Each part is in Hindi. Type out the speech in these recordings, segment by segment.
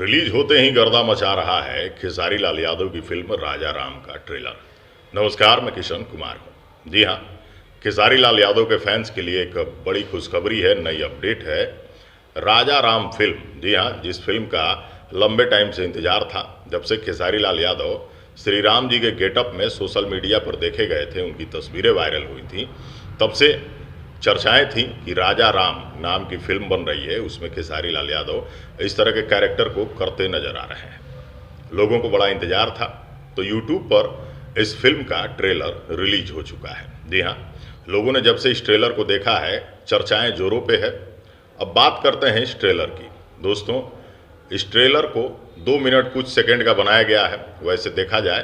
रिलीज होते ही गर्दा मचा रहा है खेसारी लाल यादव की फिल्म राजा राम का ट्रेलर। नमस्कार, मैं किशन कुमार हूँ। जी हाँ, खेसारी लाल यादव के फैंस के लिए एक बड़ी खुशखबरी है, नई अपडेट है। राजा राम फिल्म, जी हाँ, जिस फिल्म का लंबे टाइम से इंतजार था, जब से खेसारी लाल यादव श्री राम जी के गेटअप में सोशल मीडिया पर देखे गए थे, उनकी तस्वीरें वायरल हुई थी, तब से चर्चाएं थी कि राजा राम नाम की फिल्म बन रही है, उसमें खेसारी लाल यादव इस तरह के कैरेक्टर को करते नजर आ रहे हैं। लोगों को बड़ा इंतजार था, तो यूट्यूब पर इस फिल्म का ट्रेलर रिलीज हो चुका है। जी हाँ, लोगों ने जब से इस ट्रेलर को देखा है, चर्चाएं जोरों पे है। अब बात करते हैं इस ट्रेलर की। दोस्तों, इस ट्रेलर को 2 मिनट कुछ सेकंड का बनाया गया है। वैसे देखा जाए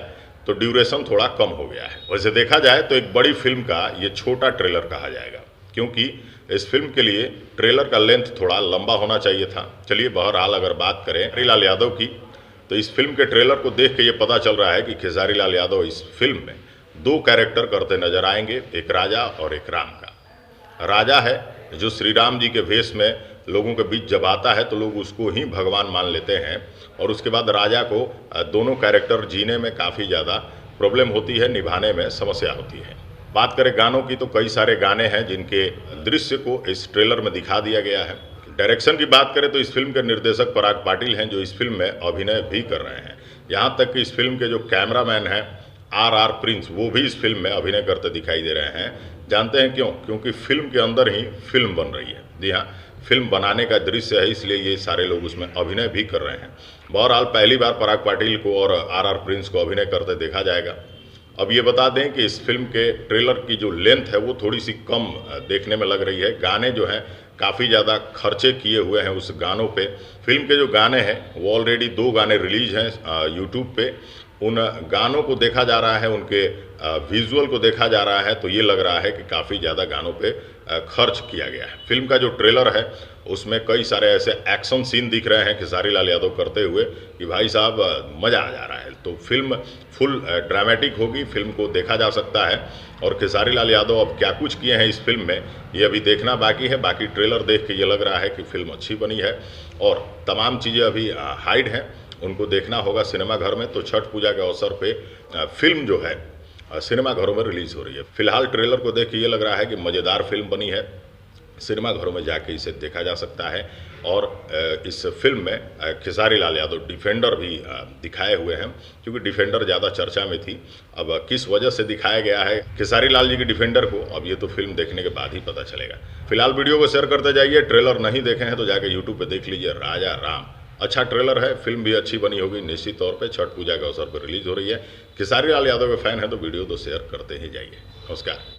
तो ड्यूरेशन थोड़ा कम हो गया है। वैसे देखा जाए तो एक बड़ी फिल्म का ये छोटा ट्रेलर कहा जाएगा, क्योंकि इस फिल्म के लिए ट्रेलर का लेंथ थोड़ा लंबा होना चाहिए था। चलिए, बहरहाल अगर बात करें खेसारी लाल यादव की, तो इस फिल्म के ट्रेलर को देख के ये पता चल रहा है कि खेसारी लाल यादव इस फिल्म में 2 कैरेक्टर करते नजर आएंगे, एक राजा और एक राम का। राजा है जो श्री राम जी के वेश में लोगों के बीच जब आता है तो लोग उसको ही भगवान मान लेते हैं, और उसके बाद राजा को दोनों कैरेक्टर जीने में काफ़ी ज़्यादा प्रॉब्लम होती है, निभाने में समस्या होती है। बात करें गानों की, तो कई सारे गाने हैं जिनके दृश्य को इस ट्रेलर में दिखा दिया गया है। डायरेक्शन की बात करें तो इस फिल्म के निर्देशक पराग पाटिल हैं, जो इस फिल्म में अभिनय भी कर रहे हैं। यहाँ तक कि इस फिल्म के जो कैमरामैन हैं आर प्रिंस, वो भी इस फिल्म में अभिनय करते दिखाई दे रहे हैं। जानते हैं क्यों? क्योंकि फिल्म के अंदर ही फिल्म बन रही है। जी हाँ, फिल्म बनाने का दृश्य है, इसलिए ये सारे लोग उसमें अभिनय भी कर रहे हैं। बहरहाल पहली बार पराग पाटिल को और आर प्रिंस को अभिनय करते देखा जाएगा। अब ये बता दें कि इस फिल्म के ट्रेलर की जो लेंथ है वो थोड़ी सी कम देखने में लग रही है। गाने जो हैं काफ़ी ज़्यादा खर्चे किए हुए हैं उस गानों पे। फिल्म के जो गाने हैं वो ऑलरेडी 2 गाने रिलीज हैं यूट्यूब पे। उन गानों को देखा जा रहा है, उनके विजुअल को देखा जा रहा है, तो ये लग रहा है कि काफ़ी ज़्यादा गानों पे खर्च किया गया है। फिल्म का जो ट्रेलर है उसमें कई सारे ऐसे एक्शन सीन दिख रहे हैं खेसारी लाल यादव करते हुए कि भाई साहब मज़ा आ जा रहा है। तो फिल्म फुल ड्रामेटिक होगी, फिल्म को देखा जा सकता है। और खेसारी लाल यादव अब क्या कुछ किए हैं इस फिल्म में, ये अभी देखना बाकी है। बाकी ट्रेलर देख के ये लग रहा है कि फिल्म अच्छी बनी है और तमाम चीज़ें अभी हाइड हैं, उनको देखना होगा सिनेमाघर में। तो छठ पूजा के अवसर पे फिल्म जो है सिनेमाघरों में रिलीज़ हो रही है। फिलहाल ट्रेलर को देख के ये लग रहा है कि मज़ेदार फिल्म बनी है, सिनेमाघरों में जाके इसे देखा जा सकता है। और इस फिल्म में खेसारी लाल यादव डिफेंडर भी दिखाए हुए हैं, क्योंकि डिफेंडर ज़्यादा चर्चा में थी। अब किस वजह से दिखाया गया है खेसारी लाल जी की डिफेंडर को, अब ये तो फिल्म देखने के बाद ही पता चलेगा। फिलहाल वीडियो को शेयर करते जाइए। ट्रेलर नहीं देखे हैं तो जाके यूट्यूब पर देख लीजिए। राजा राम अच्छा ट्रेलर है, फिल्म भी अच्छी बनी होगी निश्चित तौर पे। छठ पूजा के अवसर पर रिलीज हो रही है। खेसारी लाल यादव के फैन हैं तो वीडियो तो शेयर करते ही जाइए। नमस्कार।